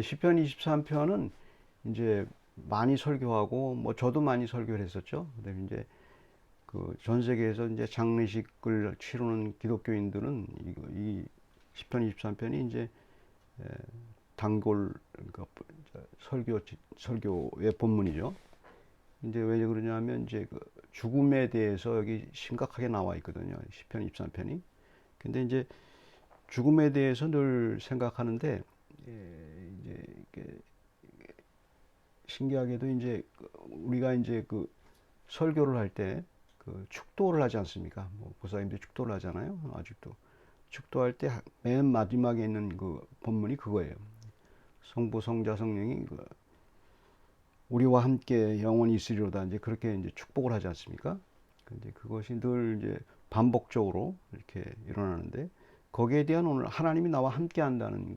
시편 23편은 이제 많이 설교하고 뭐 저도 많이 설교를 했었죠. 그다음에 이제 그 전 세계에서 이제 장례식을 치르는 기독교인들은 이 시편 23편이 이제 단골 그러니까 설교의 본문이죠. 이제 왜 그러냐면 이제 그 죽음에 대해서 여기 심각하게 나와 있거든요. 시편 23편이. 근데 이제 죽음에 대해서 늘 생각하는데 이제 신기하게도 이제 우리가 이제 그 설교를 할 때 그 축도를 하지 않습니까? 뭐 보살님들 축도를 하잖아요. 아직도 축도할 때 맨 마지막에 있는 그 본문이 그거예요. 성부, 성자, 성령이 그 우리와 함께 영원히 있으리로다 이제 그렇게 이제 축복을 하지 않습니까? 근데 그것이 늘 이제 반복적으로 이렇게 일어나는데 거기에 대한 오늘 하나님이 나와 함께 한다는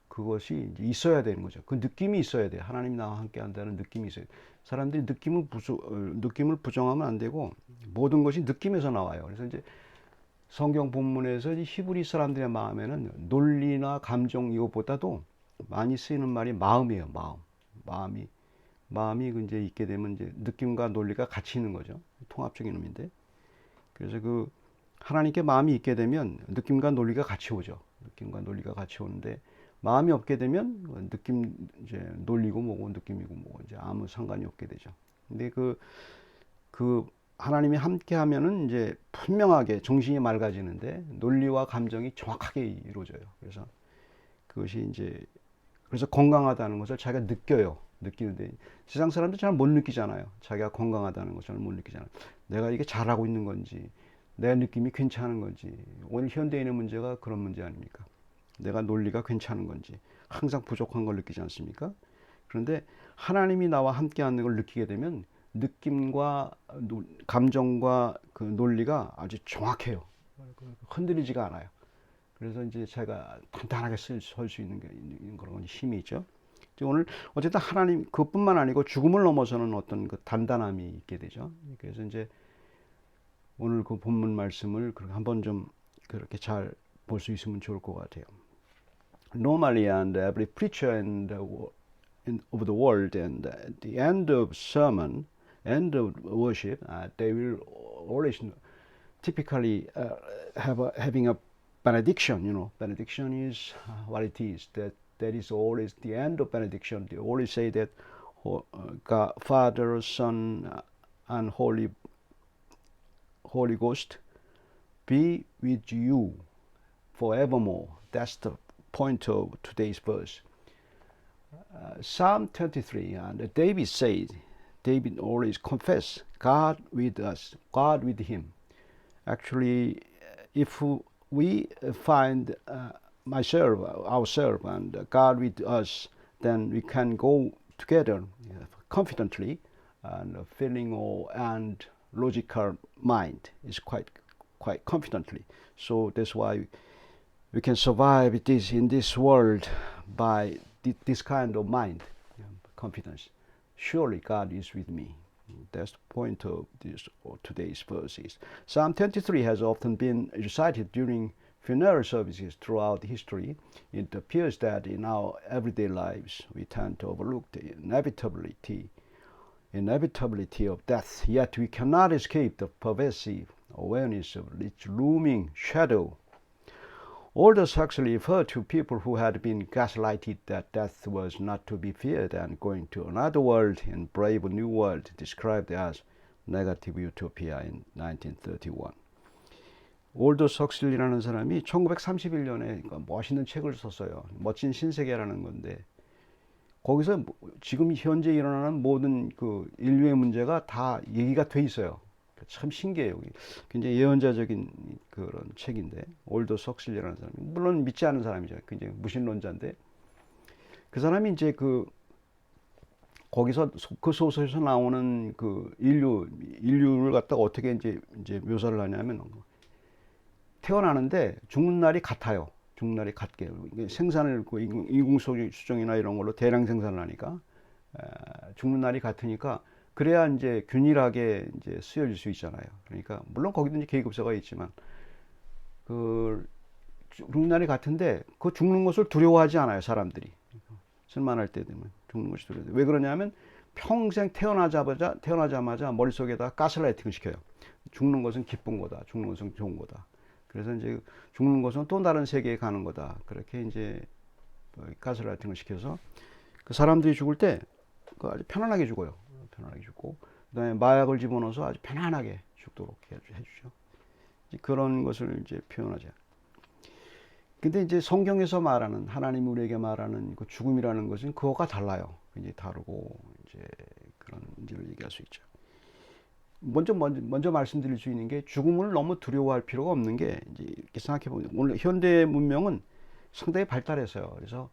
그것이 이제 있어야 되는 거죠. 그 느낌이 있어야 돼요. 하나님이 나와 함께 한다는 느낌이 있어야 돼요. 사람들이 느낌을 부정하면 안 되고 모든 것이 느낌에서 나와요. 그래서 이제 성경 본문에서 히브리 사람들의 마음에는 논리나 감정 이것보다도 많이 쓰이는 말이 마음이에요. 마음이 마음이 이제 있게 되면 이제 느낌과 논리가 같이 있는 거죠. 통합적인 의미인데. 그래서 그 하나님께 마음이 있게 되면 느낌과 논리가 같이 오죠. 느낌과 논리가 같이 오는데 마음이 없게 되면 느낌 이제 논리고 뭐고 느낌이고 뭐고 이제 아무 상관이 없게 되죠. 근데 그 하나님이 함께 하면은 이제 분명하게 정신이 맑아지는데 논리와 감정이 정확하게 이루어져요. 그래서 그것이 이제 그래서 건강하다는 것을 자기가 느껴요. 느끼는데 세상 사람들 잘 못 느끼잖아요. 자기가 건강하다는 것을 못 느끼잖아요. 내가 이게 잘하고 있는 건지 내 느낌이 괜찮은 건지 오늘 현대인의 문제가 그런 문제 아닙니까? 내가 논리가 괜찮은 건지 항상 부족한 걸 느끼지 않습니까? 그런데 하나님이 나와 함께하는 걸 느끼게 되면 느낌과 감정과 그 논리가 아주 정확해요. 흔들리지가 않아요. 그래서 이제 제가 단단하게 설 수 있는 그런 힘이 있죠. 오늘 어쨌든 하나님 그것뿐만 아니고 죽음을 넘어서는 어떤 그 단단함이 있게 되죠. 그래서 이제 오늘 그 본문 말씀을 한번 좀 그렇게 잘 볼 수 있으면 좋을 것 같아요. Normally, and every preacher over the world, and at the end of sermon, end of worship, they will always typically having a benediction. Benediction is what it is. That is always the end of benediction. They always say that God, Father, Son, and Holy Ghost be with you forevermore. That's the point of today's verse. Psalm 23, and David always confess God with us, God with him. Actually, if we find ourselves, and God with us, then we can go together confidently, and feeling and logical mind is quite confidently. So that's why we can survive in this world by this kind of mind, confidence. Surely God is with me. That's the point of today's verses. Psalm 23 has often been recited during funeral services throughout history. It appears that in our everyday lives we tend to overlook the inevitability of death, yet we cannot escape the pervasive awareness of its looming shadow. Aldous Huxley referred to people who had been gaslighted that death was not to be feared and going to another world in Brave New World, described as negative utopia in 1931. 올더스 헉슬리라는 사람이 1931년에 멋있는 책을 썼어요. 멋진 신세계라는 건데 거기서 지금 현재 일어나는 모든 그 인류의 문제가 다 얘기가 돼 있어요. 참 신기해요. 굉장히 예언자적인 그런 책인데 올더스 헉슬리라는 사람이 물론 믿지 않는 사람이죠. 굉장히 무신론자인데 그 사람이 이제 거기서 그 소설에서 나오는 그 인류를 갖다가 어떻게 이제 묘사를 하냐면 태어나는데 죽는 날이 같아요. 죽는 날이 같게 생산을 인공수정이나 이런 걸로 대량 생산을 하니까 죽는 날이 같으니까 그래야 이제 균일하게 이제 쓰여질 수 있잖아요. 그러니까 물론 거기도 이제 계급서가 있지만 그 죽는 날이 같은데 그 죽는 것을 두려워하지 않아요, 사람들이. 쓸만할 때 되면 죽는 것이 두려워요. 왜 그러냐면 평생 태어나자마자 머릿속에다 가스라이팅을 시켜요. 죽는 것은 기쁜 거다. 죽는 것은 좋은 거다. 그래서 이제 죽는 것은 또 다른 세계에 가는 거다. 그렇게 이제 가스라이팅을 시켜서 그 사람들이 죽을 때 아주 편안하게 죽어요. 편안하게 죽고 그다음에 마약을 집어넣어서 아주 편안하게 죽도록 해주죠. 그런 것을 이제 표현하죠. 근데 이제 성경에서 말하는 하나님이 우리에게 말하는 그 죽음이라는 것은 그거가 달라요. 굉장히 다르고 이제 그런 문제를 얘기할 수 있죠. 먼저 말씀드릴 수 있는 게 죽음을 너무 두려워할 필요가 없는 게 이제 이렇게 생각해 보면 오늘 현대 문명은 상당히 발달했어요. 그래서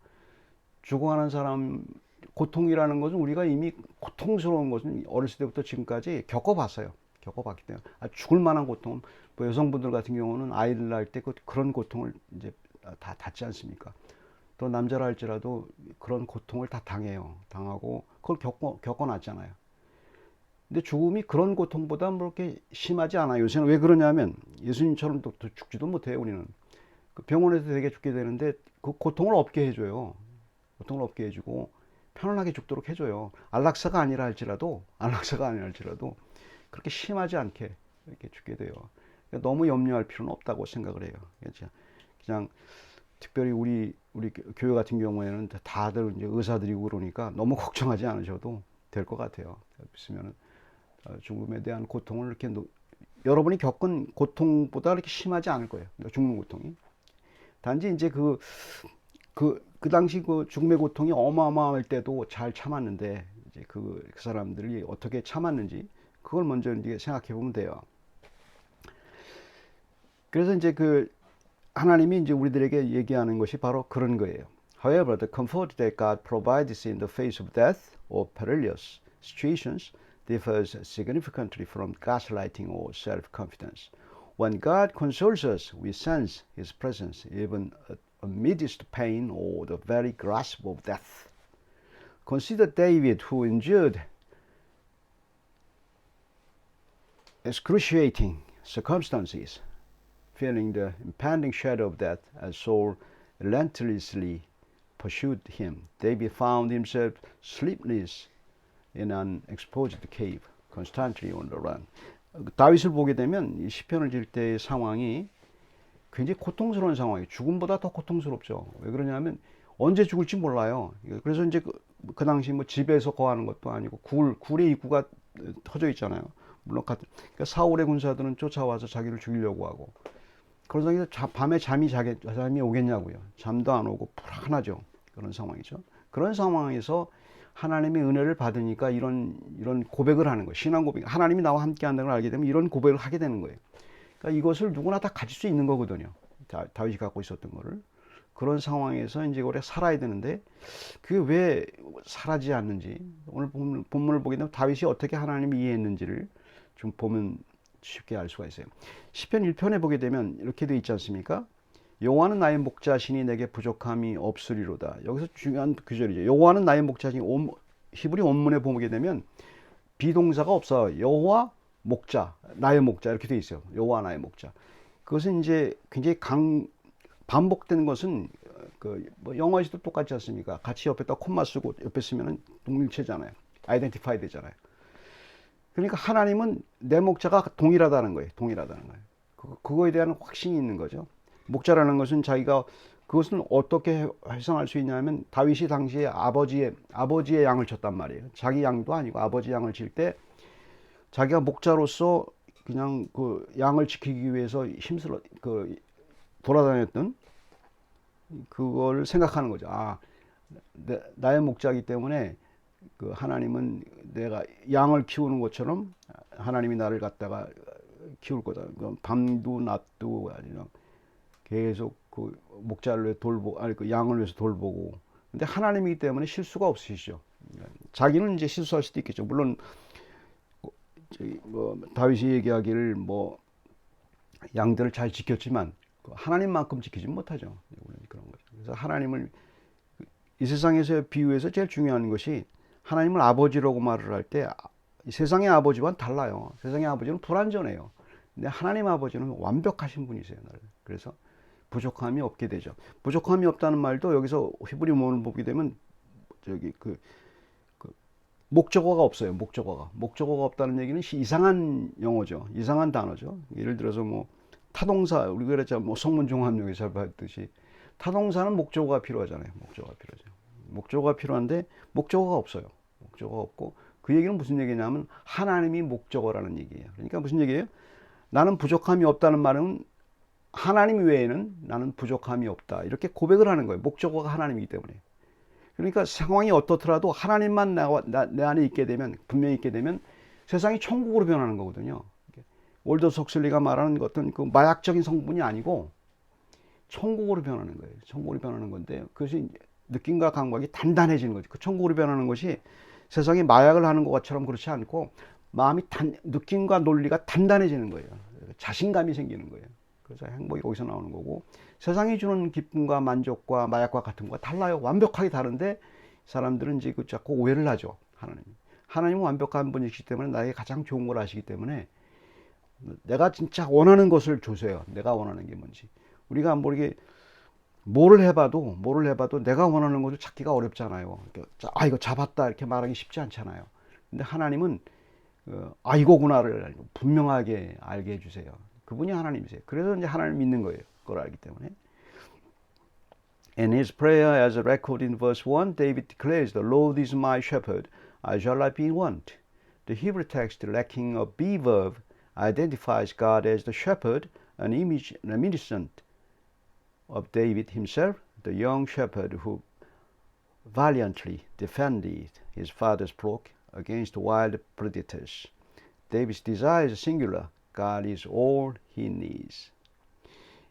죽어가는 사람 고통이라는 것은 우리가 이미 고통스러운 것은 어렸을 때부터 지금까지 겪어봤어요. 겪어봤기 때문에 죽을 만한 고통, 뭐 여성분들 같은 경우는 아이를 낳을 때 그런 고통을 이제 다 닿지 않습니까? 또 남자라 할지라도 그런 고통을 다 당하고 그걸 겪어놨잖아요. 근데 죽음이 그런 고통보다 뭐 그렇게 심하지 않아요. 요새는 왜 그러냐면 예수님처럼 또 죽지도 못해요. 우리는 그 병원에서 되게 죽게 되는데 그 고통을 없게 해줘요. 고통을 없게 해주고 편안하게 죽도록 해줘요. 안락사가 아니라 할지라도 그렇게 심하지 않게 이렇게 죽게 돼요. 그러니까 너무 염려할 필요는 없다고 생각을 해요. 그냥 특별히 우리 교회 같은 경우에는 다들 이제 의사들이고 그러니까 너무 걱정하지 않으셔도 될 것 같아요. 있으면 죽음에 대한 고통을 이렇게 여러분이 겪은 고통보다 이렇게 심하지 않을 거예요. 죽는 고통이. 단지 이제 그 당시 그 죽음의 고통이 어마어마할 때도 잘 참았는데 이제 그 사람들이 어떻게 참았는지 그걸 먼저 이제 생각해 보면 돼요. 그래서 이제 하나님이 이제 우리들에게 얘기하는 것이 바로 그런 거예요. However, the comfort that God provides in the face of death or perilous situations differs significantly from gaslighting or self-confidence. When God consoles us, we sense His presence even amidst pain or the very grasp of death. Consider David, who endured excruciating circumstances, feeling the impending shadow of death as Saul relentlessly pursued him. David found himself sleepless in an exposed cave, constantly on the run. 다윗을 보게 되면 이 시편을 질 때의 상황이 굉장히 고통스러운 상황이에요. 죽음보다 더 고통스럽죠. 왜 그러냐면 언제 죽을지 몰라요. 그래서 이제 그 당시 뭐 집에서 거하는 것도 아니고 굴의 입구가 터져 있잖아요. 물론 그러니까 사울의 군사들은 쫓아와서 자기를 죽이려고 하고 그런 상황에서 밤에 잠이 오겠냐고요. 잠도 안 오고 불안하죠. 그런 상황이죠. 그런 상황에서 하나님의 은혜를 받으니까 이런 고백을 하는 거예요. 신앙 고백. 하나님이 나와 함께 한다는 걸 알게 되면 이런 고백을 하게 되는 거예요. 그러니까 이것을 누구나 다 가질 수 있는 거거든요. 다윗이 갖고 있었던 거를. 그런 상황에서 이제 우리가 살아야 되는데 그게 왜 살아지 않는지 오늘 본문을 보게 되면 다윗이 어떻게 하나님을 이해했는지를 좀 보면 쉽게 알 수가 있어요. 시편 1편에 보게 되면 이렇게 돼 있지 않습니까? 여호와는 나의 목자시니 내게 부족함이 없으리로다. 여기서 중요한 구절이죠. 여호와는 나의 목자시니 히브리 원문에 보게 되면 비동사가 없어요. 여호와 목자, 나의 목자 이렇게 돼 있어요. 여호와 나의 목자. 그것은 이제 굉장히 반복되는 것은 뭐 영어에서도 똑같지 않습니까? 같이 옆에다 콤마 쓰고 옆에 쓰면은 동일체잖아요. 아이덴티파이 되잖아요. 그러니까 하나님은 내 목자가 동일하다는 거예요. 그거에 대한 확신이 있는 거죠. 목자라는 것은 자기가 그것은 어떻게 해석할 수 있냐면 다윗이 당시에 아버지의 양을 쳤단 말이에요. 자기 양도 아니고 아버지 양을 칠 때 자기가 목자로서 그냥 그 양을 지키기 위해서 돌아다녔던 그걸 생각하는 거죠. 나의 목자이기 때문에 그 하나님은 내가 양을 키우는 것처럼 하나님이 나를 갖다가 키울 거다. 밤도 낮도 아니라 계속 그 목자를 위해 그 양을 위해서 돌보고. 근데 하나님이기 때문에 실수가 없으시죠. 자기는 이제 실수할 수도 있겠죠. 물론 다윗이 얘기하기를 양들을 잘 지켰지만 하나님만큼 지키지 못하죠. 그런 거죠. 그래서 하나님을 이 세상에서 비유해서 제일 중요한 것이 하나님을 아버지라고 말을 할 때 세상의 아버지와는 달라요. 세상의 아버지는 불완전해요. 근데 하나님 아버지는 완벽하신 분이세요. 그래서 부족함이 없게 되죠. 부족함이 없다는 말도 여기서 히브리 문을 보게 되면 저기 그 목적어가 없어요. 목적어가 없다는 얘기는 이상한 용어죠. 이상한 단어죠. 예를 들어서 뭐 타동사, 우리가 그랬죠. 뭐 성문종합용에 잘 봤듯이 타동사는 목적어가 필요하잖아요. 목적어가 필요하죠. 목적어가 필요한데 목적어가 없어요. 목적어가 없고, 그 얘기는 무슨 얘기냐면 하나님이 목적어라는 얘기예요. 그러니까 무슨 얘기예요? 나는 부족함이 없다는 말은 하나님 외에는 나는 부족함이 없다, 이렇게 고백을 하는 거예요. 목적어가 하나님이기 때문에. 그러니까 상황이 어떻더라도 하나님만 내 안에 있게 되면, 분명히 있게 되면 세상이 천국으로 변하는 거거든요. 월더 석슬리가 말하는 어떤 그 마약적인 성분이 아니고 천국으로 변하는 거예요. 천국으로 변하는 건데, 그것이 느낌과 감각이 단단해지는 거죠. 그 천국으로 변하는 것이 세상에 마약을 하는 것처럼 그렇지 않고 마음이 느낌과 논리가 단단해지는 거예요. 자신감이 생기는 거예요. 그래서 행복이 거기서 나오는 거고, 세상이 주는 기쁨과 만족과 마약과 같은 거가 달라요. 완벽하게 다른데 사람들은 이제 그 자꾸 오해를 하죠. 하나님은 완벽한 분이시기 때문에 나에게 가장 좋은 걸 아시기 때문에 내가 진짜 원하는 것을 주세요. 내가 원하는 게 뭔지. 우리가 모르게 뭐를 해봐도 내가 원하는 것을 찾기가 어렵잖아요. 아, 이거 잡았다 이렇게 말하기 쉽지 않잖아요. 근데 하나님은 이거구나를 분명하게 알게 해주세요. 그분이 하나님이세요. 그래서 이제 하나님을 믿는 거예요. 그걸 알기 때문에. In his prayer, as recorded in verse 1, David declares, "The Lord is my shepherd; I shall not be in want." The Hebrew text lacking a be verb identifies God as the shepherd, an image reminiscent of David himself, the young shepherd who valiantly defended his father's flock against wild predators. David's desire is singular. God is all he needs.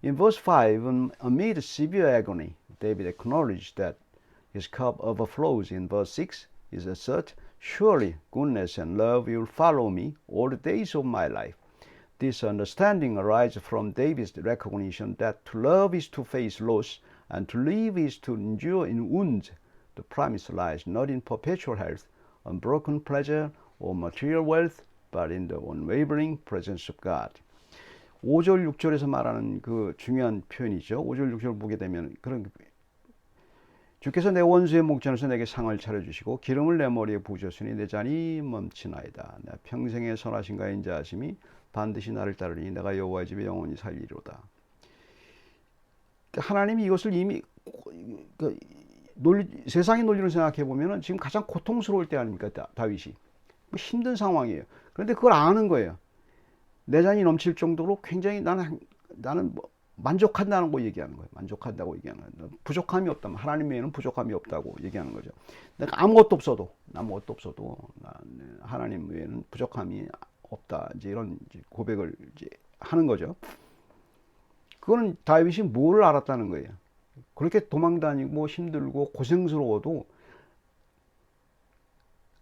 In verse 5, amid severe agony, David acknowledged that his cup overflows. In verse 6, he asserts, "Surely goodness and love will follow me all the days of my life." This understanding arises from David's recognition that to love is to face loss, and to live is to endure in wounds. The promise lies not in perpetual health, unbroken pleasure, or material wealth, but in the unwavering presence of God. 5절, 6절에서 말하는 그 중요한 표현이죠. 5절, 6절 보게 되면, 주께서 내 원수의 목전에서 내게 상을 차려주시고 기름을 내 머리에 부으셨으니 내 잔이 멈추나이다. 내 평생의 선하신가 인자하심이 반드시 나를 따르니 내가 여호와의 집에 영원히 살리리로다. 하나님이 이것을 이미 세상의 논리로 생각해 보면 지금 가장 고통스러울 때 아닙니까, 다윗이. 힘든 상황이에요. 그런데 그걸 아는 거예요. 내 잔이 넘칠 정도로 굉장히 나는 만족한다는 거 얘기하는 거예요. 만족한다고 얘기하는 거예요. 부족함이 없다면, 하나님 외에는 부족함이 없다고 얘기하는 거죠. 내가 아무것도 없어도 하나님 외에는 부족함이 없다. 이제 이런 고백을 이제 하는 거죠. 그거는 다윗이 뭐를 알았다는 거예요. 그렇게 도망다니고 힘들고 고생스러워도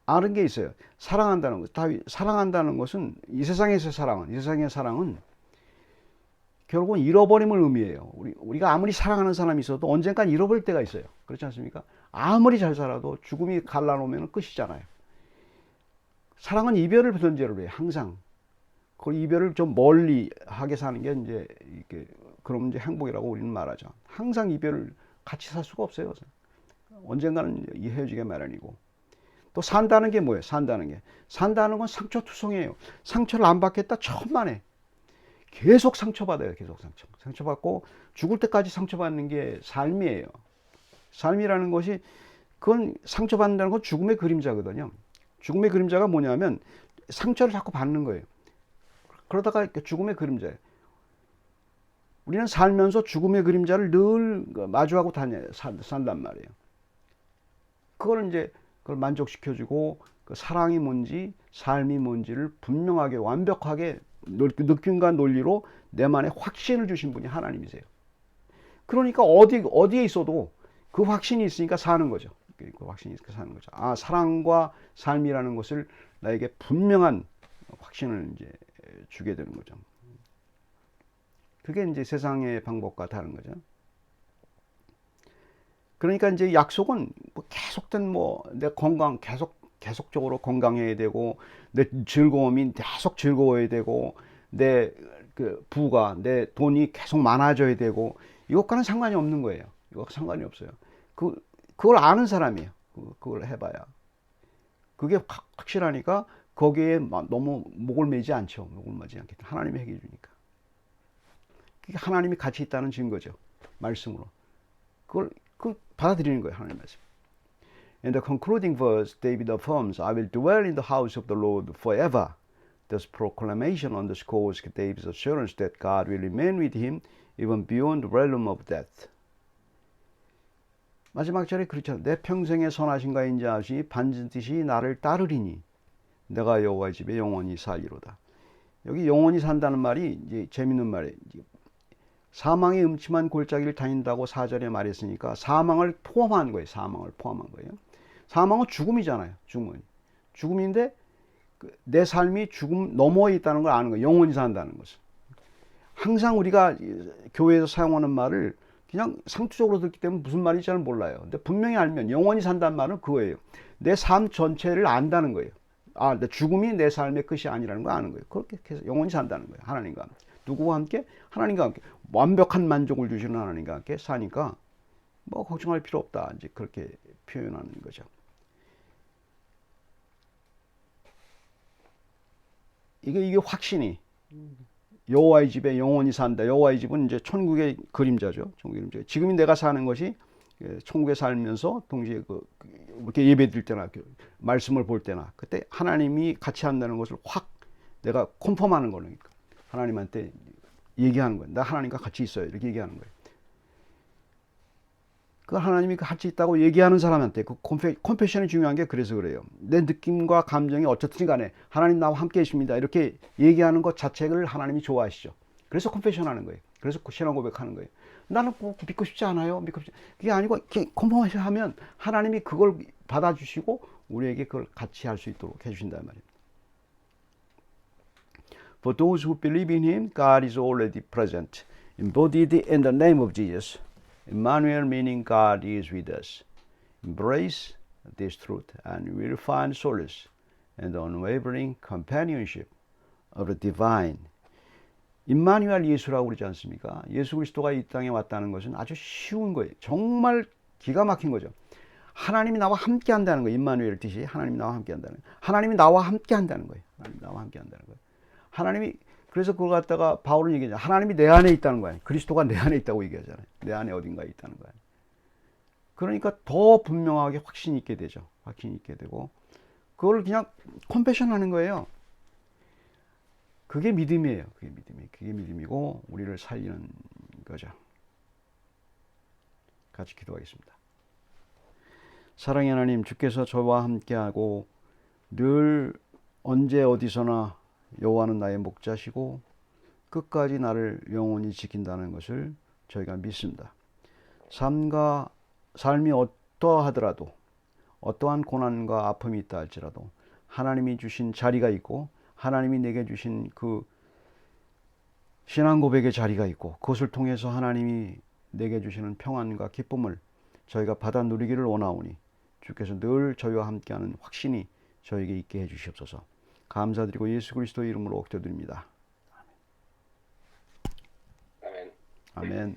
아는 게 있어요. 사랑한다는 것. 사랑한다는 것은 이 세상의 사랑은 결국은 잃어버림을 의미해요. 우리가 아무리 사랑하는 사람이 있어도 언젠간 잃어버릴 때가 있어요. 그렇지 않습니까? 아무리 잘 살아도 죽음이 갈라놓으면 끝이잖아요. 사랑은 이별을 전제로 해요. 항상. 그 이별을 좀 멀리 하게 사는 게 이제 이렇게, 그럼 이제 행복이라고 우리는 말하죠. 항상 이별을 같이 살 수가 없어요. 언젠가는 헤어지게 마련이고. 또 산다는 게 뭐예요? 산다는 건 상처투성이에요. 상처를 안 받겠다 천만에. 계속 상처받아요. 계속 상처받고 죽을 때까지 상처받는 게 삶이에요. 삶이라는 것이, 그건 상처받는다는 건 죽음의 그림자거든요. 죽음의 그림자가 뭐냐면 상처를 자꾸 받는 거예요. 그러다가 죽음의 그림자예요. 우리는 살면서 죽음의 그림자를 늘 마주하고 산단 말이에요. 그걸 만족시켜주고, 그 사랑이 뭔지, 삶이 뭔지를 분명하게, 완벽하게 느낌과 논리로 내만의 확신을 주신 분이 하나님이세요. 그러니까 어디에 있어도 그 확신이 있으니까 사는 거죠. 그 확신이 있으니까 사는 거죠. 아, 사랑과 삶이라는 것을 나에게 분명한 확신을 이제 주게 되는 거죠. 그게 이제 세상의 방법과 다른 거죠. 그러니까 이제 약속은 계속된 내 건강 계속적으로 건강해야 되고, 내 즐거움이 계속 즐거워야 되고, 내 그 부가, 내 돈이 계속 많아져야 되고, 이것과는 상관이 없는 거예요. 이거 상관이 없어요. 그걸 아는 사람이에요. 그걸 해봐야. 그게 확실하니까 거기에 너무 목을 매지 않죠. 목을 매지 않게. 하나님이 해결해 주니까. 그게 하나님이 같이 있다는 증거죠. 말씀으로. 그걸 받아들이는 거예요. 하나님 말씀. In the concluding verse, David affirms, I will dwell in the house of the Lord forever. This proclamation underscores David's assurance that God will remain with him even beyond the realm of death. 마지막 절에 그렇죠. 내 평생의 선하신가 인자하시니 반드시 나를 따르리니 내가 여호와의 집에 영원히 살리로다. 여기 영원히 산다는 말이 이제 재밌는 말이에요. 사망의 음침한 골짜기를 다닌다고 4절에 말했으니까 사망을 포함한 거예요. 사망을 포함한 거예요. 사망은 죽음이잖아요. 죽음인데 내 삶이 죽음 너머에 있다는 걸 아는 거예요. 영원히 산다는 것은. 항상 우리가 교회에서 사용하는 말을 그냥 상투적으로 듣기 때문에 무슨 말인지 잘 몰라요. 근데 분명히 알면 영원히 산다는 말은 그거예요. 내 삶 전체를 안다는 거예요. 내 죽음이 내 삶의 끝이 아니라는 걸 아는 거예요. 그렇게 해서 영원히 산다는 거예요. 하나님과 함께. 누구와 함께? 하나님과 함께. 완벽한 만족을 주시는 하나님과 함께 사니까 뭐 걱정할 필요 없다. 이제 그렇게 표현하는 거죠. 이게 확신이 여호와의 집에 영원히 산다. 여호와의 집은 이제 천국의 그림자죠. 천국의 그림자. 지금 내가 사는 것이 천국에 살면서 동시에 이렇게 예배 드릴 때나 말씀을 볼 때나 그때 하나님이 같이 한다는 것을 확 내가 컨펌하는 거니까 하나님한테 얘기하는 거예요. 나 하나님과 같이 있어요. 이렇게 얘기하는 거예요. 그 하나님이 같이 있다고 얘기하는 사람한테 그 컴패션이 중요한 게 그래서 그래요. 내 느낌과 감정이 어쨌든 간에 하나님 나와 함께 계십니다. 이렇게 얘기하는 것 자체를 하나님이 좋아하시죠. 그래서 컴패션 하는 거예요. 그래서 신앙 고백하는 거예요. 나는 꼭 믿고 싶지 않아요. 그게 아니고 컴패션 하면 하나님이 그걸 받아주시고 우리에게 그걸 같이 할 수 있도록 해주신단 말이에요. For those who believe in Him, God is already present, embodied in the name of Jesus. Emmanuel meaning God is with us. Embrace this truth and we will find solace and the unwavering companionship of the divine. 임마누엘 예수라고 그러지 않습니까? 예수 그리스도가 이 땅에 왔다는 것은 아주 쉬운 거예요. 정말 기가 막힌 거죠. 하나님이 나와 함께 한다는 거예요. 임마누엘 뜻이 하나님이 나와 함께 한다는 거예요. 하나님이 나와 함께 한다는 거예요. 하나님이 나와 함께 한다는 거예요. 하나님이 그래서 그걸 갖다가 바울은 얘기하잖아요. 하나님이 내 안에 있다는 거예요. 그리스도가 내 안에 있다고 얘기하잖아요. 내 안에 어딘가에 있다는 거예요. 그러니까 더 분명하게 확신이 있게 되죠. 확신이 있게 되고 그걸 그냥 컴패션 하는 거예요. 그게 믿음이에요. 그게 믿음이고 우리를 살리는 거죠. 같이 기도하겠습니다. 사랑의 하나님, 주께서 저와 함께하고 늘 언제 어디서나 여호와는 나의 목자시고 끝까지 나를 영원히 지킨다는 것을 저희가 믿습니다. 삶이 어떠하더라도 어떠한 고난과 아픔이 있다 할지라도 하나님이 주신 자리가 있고 하나님이 내게 주신 그 신앙 고백의 자리가 있고 그것을 통해서 하나님이 내게 주시는 평안과 기쁨을 저희가 받아 누리기를 원하오니 주께서 늘 저희와 함께하는 확신이 저에게 있게 해주시옵소서. 감사드리고 예수 그리스도의 이름으로 엎드려드립니다. 아멘. 아멘.